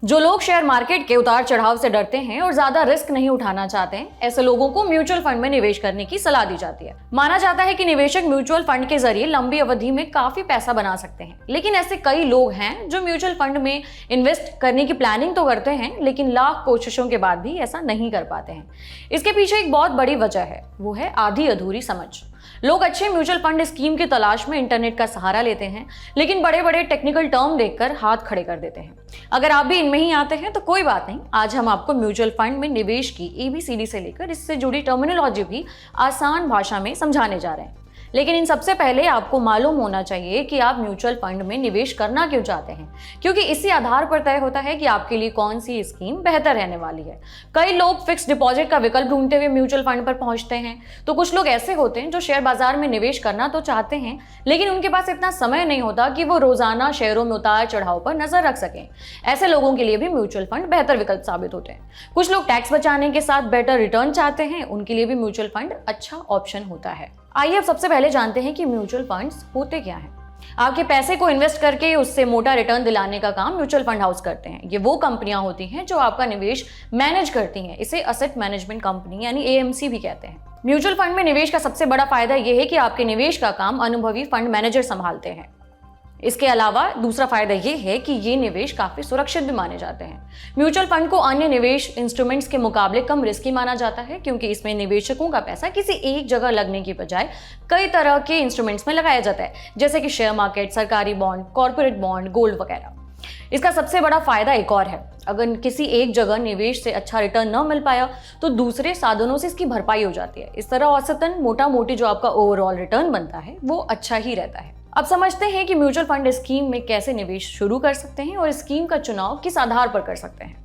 जो लोग share market के उतार चढ़ाव से डरते हैं और ज्यादा रिस्क नहीं उठाना चाहते हैं, ऐसे लोगों को म्यूचुअल फंड में निवेश करने की सलाह दी जाती है। माना जाता है कि निवेशक म्यूचुअल फंड के जरिए लंबी अवधि में काफी पैसा बना सकते हैं, लेकिन ऐसे कई लोग हैं जो म्यूचुअल फंड में इन्वेस्ट करने की प्लानिंग तो करते हैं, लेकिन लाख कोशिशों के बाद भी ऐसा नहीं कर पाते हैं। इसके पीछे एक बहुत बड़ी वजह है, वो है आधी अधूरी समझ। लोग अच्छे म्यूचुअल फंड स्कीम की तलाश में इंटरनेट का सहारा लेते हैं, लेकिन बड़े बड़े टेक्निकल टर्म देखकर हाथ खड़े कर देते हैं। अगर आप भी इनमें ही आते हैं तो कोई बात नहीं, आज हम आपको म्यूचुअल फंड में निवेश की ABCD से लेकर इससे जुड़ी टर्मिनोलॉजी भी आसान भाषा में समझाने जा रहे हैं। लेकिन इन सबसे पहले आपको मालूम होना चाहिए कि आप म्यूचुअल फंड में निवेश करना क्यों चाहते हैं, क्योंकि इसी आधार पर तय होता है कि आपके लिए कौन सी स्कीम बेहतर रहने वाली है। कई लोग फिक्स डिपॉजिट का विकल्प ढूंढते हुए म्यूचुअल फंड पर पहुंचते हैं, तो कुछ लोग ऐसे होते हैं जो शेयर बाजार में निवेश करना तो चाहते हैं, लेकिन उनके पास इतना समय नहीं होता कि वो रोजाना शेयरों में उतार चढ़ाव पर नजर रख सकें। ऐसे लोगों के लिए भी म्यूचुअल फंड बेहतर विकल्प साबित होते हैं। कुछ लोग टैक्स बचाने के साथ बेटर रिटर्न चाहते हैं, उनके लिए भी म्यूचुअल फंड अच्छा ऑप्शन होता है। आइए अब सबसे पहले जानते हैं कि म्यूचुअल फंड्स होते क्या हैं। आपके पैसे को इन्वेस्ट करके उससे मोटा रिटर्न दिलाने का काम म्यूचुअल फंड हाउस करते हैं। ये वो कंपनियां होती हैं जो आपका निवेश मैनेज करती हैं। इसे असेट मैनेजमेंट कंपनी यानी AMC भी कहते हैं। म्यूचुअल फंड में निवेश का सबसे बड़ा फायदा यह है कि आपके निवेश का काम अनुभवी फंड मैनेजर संभालते हैं। इसके अलावा दूसरा फायदा ये है कि ये निवेश काफी सुरक्षित भी माने जाते हैं। म्यूचुअल फंड को अन्य निवेश इंस्ट्रूमेंट्स के मुकाबले कम रिस्की माना जाता है, क्योंकि इसमें निवेशकों का पैसा किसी एक जगह लगने की बजाय कई तरह के इंस्ट्रूमेंट्स में लगाया जाता है, जैसे कि शेयर मार्केट, सरकारी बॉन्ड, कॉर्पोरेट बॉन्ड, गोल्ड वगैरह। इसका सबसे बड़ा फायदा एक और है, अगर किसी एक जगह निवेश से अच्छा रिटर्न न मिल पाया तो दूसरे साधनों से इसकी भरपाई हो जाती है। इस तरह औसतन मोटा मोटी जो आपका ओवरऑल रिटर्न बनता है वो अच्छा ही रहता है। अब समझते हैं कि म्यूचुअल फंड स्कीम में कैसे निवेश शुरू कर सकते हैं और स्कीम का चुनाव किस आधार पर कर सकते हैं।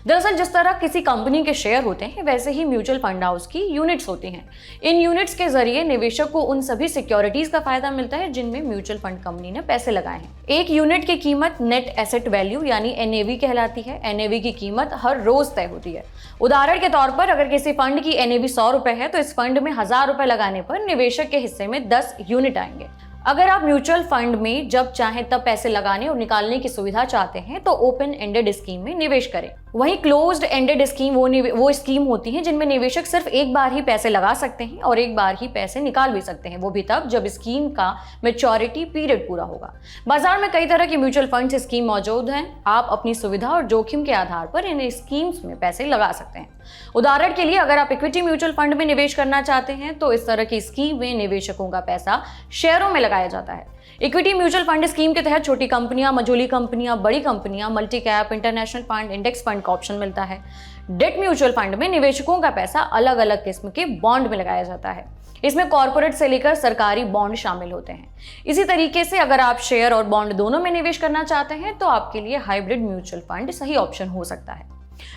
दरअसल जिस तरह किसी कंपनी के शेयर होते हैं, वैसे ही म्यूचुअल फंड हाउस की यूनिट्स होती हैं। इन यूनिट्स के जरिए निवेशक को उन सभी सिक्योरिटीज का फायदा मिलता है जिनमें म्यूचुअल फंड कंपनी ने पैसे लगाए हैं। एक यूनिट की कीमत नेट एसेट वैल्यू यानी NAV कहलाती है। NAV की कीमत हर रोज तय होती है। उदाहरण के तौर पर अगर किसी फंड की NAV 100 रुपए है, तो इस फंड में 1000 रुपए लगाने पर निवेशक के हिस्से में 10 यूनिट आएंगे। अगर आप म्यूचुअल फंड में जब चाहें तब पैसे लगाने और निकालने की सुविधा चाहते हैं तो ओपन एंडेड स्कीम में निवेश करें। वहीं क्लोज्ड एंडेड स्कीम वो स्कीम होती है जिनमें निवेशक सिर्फ एक बार ही पैसे लगा सकते हैं और एक बार ही पैसे निकाल भी सकते हैं, वो भी तब जब स्कीम का मैच्योरिटी पीरियड पूरा होगा। बाजार में कई तरह की म्यूचुअल फंड स्कीम मौजूद हैं। आप अपनी सुविधा और जोखिम के आधार पर इन स्कीम्स में पैसे लगा सकते हैं। उदाहरण के लिए अगर आप इक्विटी म्यूचुअल फंड में निवेश करना चाहते हैं तो इस तरह की स्कीम में निवेशकों का पैसा शेयरों में लगाया जाता है। इक्विटी म्यूचुअल फंड स्कीम के तहत छोटी कंपनियां, मझोली कंपनियां, बड़ी कंपनियां, multi cap, international fund, index fund का ऑप्शन मिलता है। डेट म्यूचुअल फंड में निवेशकों का पैसा अलग अलग किस्म के बॉन्ड में लगाया जाता है। इसमें कॉर्पोरेट से लेकर सरकारी बॉन्ड शामिल होते हैं। इसी तरीके से अगर आप शेयर और बॉन्ड दोनों में निवेश करना चाहते हैं तो आपके लिए हाइब्रिड म्यूचुअल फंड सही ऑप्शन हो सकता है।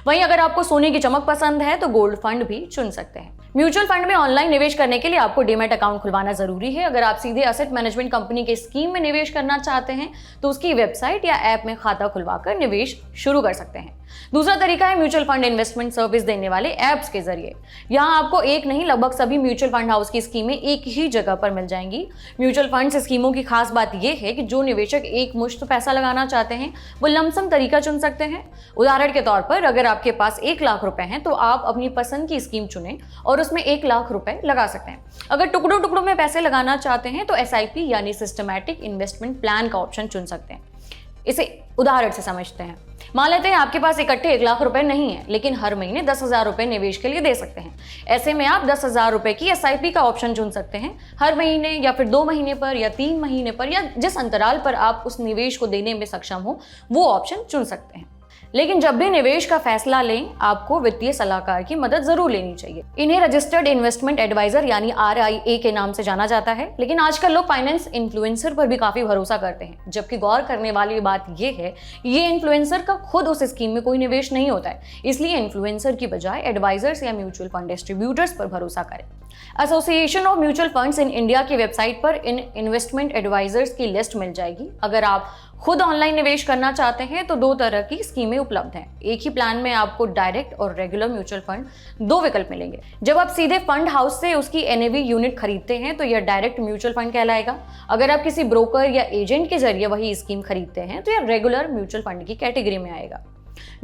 वहीं अगर आपको सोने की चमक पसंद है तो गोल्ड फंड भी चुन सकते हैं। म्यूचुअल फंड में ऑनलाइन निवेश करने के लिए आपको डीमैट अकाउंट खुलवाना जरूरी है। अगर आप सीधे असेट मैनेजमेंट कंपनी के स्कीम में निवेश करना चाहते हैं तो उसकी वेबसाइट या ऐप में खाता खुलवाकर निवेश शुरू कर सकते हैं। दूसरा तरीका है म्यूचुअल फंड इन्वेस्टमेंट सर्विस देने वाले ऐप्स के जरिए। यहाँ आपको एक नहीं लगभग सभी म्यूचुअल फंड हाउस की स्कीमें एक ही जगह पर मिल जाएंगी। म्यूचुअल फंड स्कीमों की खास बात यह है कि जो निवेशक एक मुश्त पैसा लगाना चाहते हैं वो लमसम तरीका चुन सकते हैं। उदाहरण के तौर पर अगर आपके पास 1 लाख रुपए हैं तो आप अपनी पसंद की स्कीम चुनें और उसमें 1 लाख रुपए लगा सकते हैं। अगर टुकड़ों टुकड़ों में पैसे लगाना चाहते हैं तो SIP यानी सिस्टमैटिक इन्वेस्टमेंट प्लान का ऑप्शन चुन सकते हैं। इसे उदाहरण से समझते हैं। मान लेते हैं आपके पास इकट्ठे 1 लाख रुपए नहीं है, लेकिन हर महीने 10,000 रुपए निवेश के लिए दे सकते हैं। ऐसे में आप 10,000 रुपए की SIP का ऑप्शन चुन सकते हैं। हर महीने या फिर 2 महीने पर या 3 महीने पर या जिस अंतराल पर आप उस निवेश को देने में सक्षम हो वो ऑप्शन चुन सकते हैं। लेकिन जब भी निवेश का फैसला लें, आपको वित्तीय सलाहकार की मदद जरूर लेनी चाहिए। इन्हें रजिस्टर्ड इन्वेस्टमेंट एडवाइजर यानी RIA के नाम से जाना जाता है। लेकिन आजकल लोग फाइनेंस इन्फ्लुएंसर पर भी काफी भरोसा करते हैं, जबकि गौर करने वाली बात यह है ये इन्फ्लुएंसर का खुद उस स्कीम में कोई निवेश नहीं होता है। इसलिए इन्फ्लुएंसर की बजाय एडवाइजर्स या म्यूचुअल फंड डिस्ट्रीब्यूटर्स पर भरोसा करें। Association of mutual funds in India की वेबसाइट पर इन इन्वेस्टमेंट एडवाइजर्स की लिस्ट मिल जाएगी। अगर आप खुद ऑनलाइन निवेश करना चाहते हैं तो 2 तरह की स्कीमें उपलब्ध हैं। एक ही प्लान में आपको डायरेक्ट और रेगुलर म्यूचुअल फंड 2 विकल्प मिलेंगे। जब आप सीधे फंड हाउस से उसकी NAV यूनिट खरीदते हैं तो यह डायरेक्ट म्यूचुअल फंड कहलाएगा। अगर आप किसी ब्रोकर या एजेंट के जरिए वही स्कीम खरीदते हैं तो यह रेगुलर म्यूचुअल फंड की कैटेगरी में आएगा।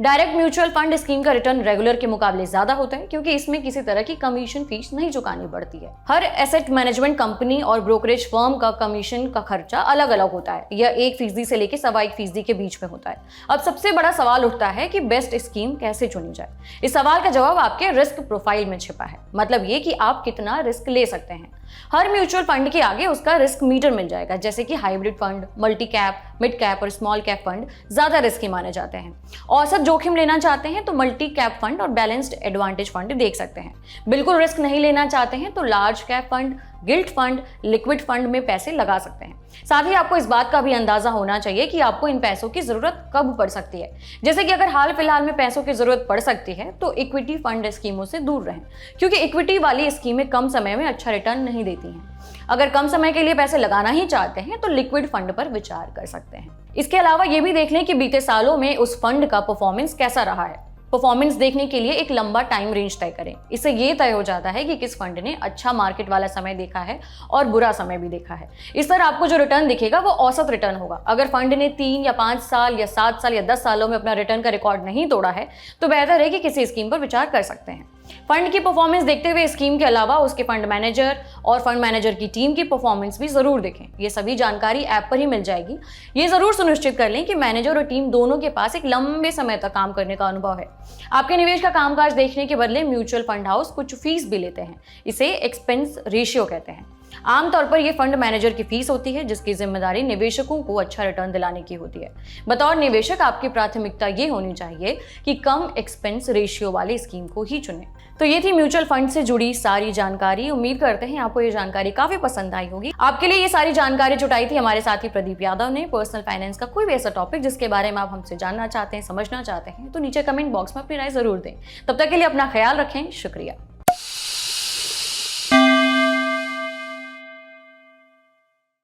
डायरेक्ट म्यूचुअल फंड स्कीम का रिटर्न रेगुलर के मुकाबले ज्यादा होता है क्योंकि इसमें किसी तरह की कमीशन फीस नहीं चुकानी पड़ती है। हर एसेट मैनेजमेंट कंपनी और ब्रोकरेज फर्म का कमीशन का खर्चा अलग अलग होता है। यह 1% से लेकर 1.25% के बीच में होता है। अब सबसे बड़ा सवाल उठता है कि बेस्ट स्कीम कैसे चुनी जाए। इस सवाल का जवाब आपके रिस्क प्रोफाइल में छिपा है, मतलब ये कि आप कितना रिस्क ले सकते हैं। हर म्यूचुअल फंड के आगे उसका रिस्क मीटर मिल जाएगा, जैसे कि hybrid fund, multi cap, mid cap और स्मॉल कैप फंड ज्यादा रिस्की माने जाते हैं। औसत जोखिम लेना चाहते हैं तो मल्टी कैप फंड और बैलेंस्ड एडवांटेज फंड देख सकते हैं। बिल्कुल रिस्क नहीं लेना चाहते हैं तो large cap fund, guilt fund, liquid fund में पैसे लगा सकते हैं। साथ ही आपको इस बात का भी अंदाजा होना चाहिए कि आपको इन पैसों की जरूरत कब पड़ सकती है। जैसे कि अगर हाल फिलहाल में पैसों की जरूरत पड़ सकती है तो इक्विटी फंड स्कीमों से दूर रहें, क्योंकि इक्विटी वाली स्कीमें कम समय में अच्छा रिटर्न नहीं देती हैं। अगर कम समय के लिए पैसे लगाना ही चाहते हैं तो लिक्विड फंड पर विचार कर सकते हैं। इसके अलावा ये भी देख लें कि बीते सालों में उस फंड का परफॉर्मेंस कैसा रहा है। परफॉर्मेंस देखने के लिए एक लंबा टाइम रेंज तय करें। इससे ये तय हो जाता है कि किस फंड ने अच्छा मार्केट वाला समय देखा है और बुरा समय भी देखा है। इस तरह आपको जो रिटर्न दिखेगा वो औसत रिटर्न होगा। अगर फंड ने 3 या 5 साल या 7 साल या 10 सालों में अपना रिटर्न का रिकॉर्ड नहीं तोड़ा है तो बेहतर है कि किसी स्कीम पर विचार कर सकते हैं। फंड की परफॉर्मेंस देखते हुए स्कीम के अलावा उसके फंड मैनेजर और फंड मैनेजर की टीम की परफॉर्मेंस भी जरूर देखें। ये सभी जानकारी ऐप पर ही मिल जाएगी। ये जरूर सुनिश्चित कर लें कि मैनेजर और टीम दोनों के पास एक लंबे समय तक काम करने का अनुभव है। आपके निवेश का कामकाज देखने के बदले म्यूचुअल फंड हाउस कुछ फीस भी लेते हैं। इसे एक्सपेंस रेशियो कहते हैं। आमतौर पर यह फंड मैनेजर की फीस होती है जिसकी जिम्मेदारी निवेशकों को अच्छा रिटर्न दिलाने की होती है। बतौर निवेशक आपकी प्राथमिकता ये होनी चाहिए कि कम एक्सपेंस रेशियो वाली स्कीम को ही चुनें। तो ये थी म्यूचुअल फंड से जुड़ी सारी जानकारी। उम्मीद करते हैं आपको ये जानकारी काफी पसंद आई होगी। आपके लिए ये सारी जानकारी जुटाई थी हमारे साथी प्रदीप यादव ने। पर्सनल फाइनेंस का कोई भी ऐसा टॉपिक जिसके बारे में आप हमसे जानना चाहते हैं, समझना चाहते हैं तो नीचे कमेंट बॉक्स में अपनी राय जरूर दें। तब तक के लिए अपना ख्याल रखें। शुक्रिया।